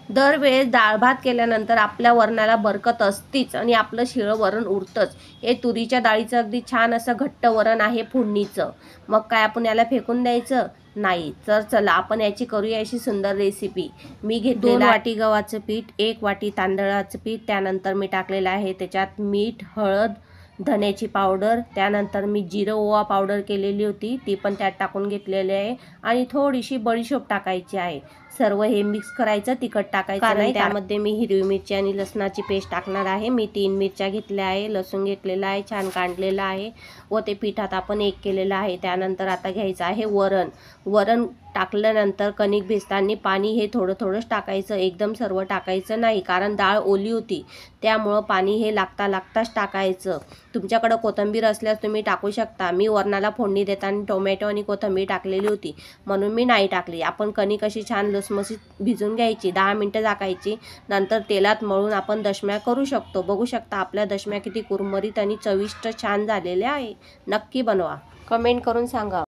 दरवेळेस डाळ भात केल्यानंतर आपल्या वरणाला बरकत असतीच आणि आपलं शिळं वरण उरतंच. हे तुरीच्या डाळीचं अगदी छान असं घट्ट वरण आहे फोडणीचं. मग काय आपण याला फेकून द्यायचं नाही. तर चला आपण याची करूया अशी सुंदर रेसिपी. मी घेतलेलं 2 वाटी गव्हाचं पीठ, 1 वाटी तांदळाचं पीठ, त्यानंतर मी टाकलेलं आहे त्याच्यात मीठ, हळद, धण्याची पावडर, त्यानंतर मी जिरं ओवा पावडर केलेली होती ती पण त्यात टाकून घेतलेली आहे आणि थोडीशी बडीशोप टाकायची आहे. सर्व हे मिक्स करायचं, तिखट टाकायचं नाही. त्यामध्ये मी हिरवी मिरची आणि लसणाची पेस्ट टाकणार आहे. मी 3 मिरच्या घेतल्या आहे, लसूण घेतलेला आहे, छान काढलेला आहे व ते पिठात आपण एक केलेलं आहे. त्यानंतर आता घ्यायचं आहे वरण टाकल्यानंतर कणिक भिजताना पाणी हे थोडं थोडंच टाकायचं, एकदम सर्व टाकायचं नाही, कारण डाळ ओली होती त्यामुळं पाणी हे लागताच टाकायचं. तुमच्याकडे कोथिंबीर असल्यास तुम्ही टाकू शकता. मी वरणाला फोडणी देताना टोमॅटो आणि कोथिंबीर टाकलेली होती म्हणून मी नाही टाकली. आपण कणिक अशी छान लसमसीत भिजून घ्यायची, 10 मिनटं झाकायची, नंतर तेलात मळून आपण दशम्या करू शकतो. बघू शकता आपल्या दशम्या किती कुरमरीत आणि चविष्ट छान झालेल्या आहे. नक्की बनवा, कमेंट करून सांगा.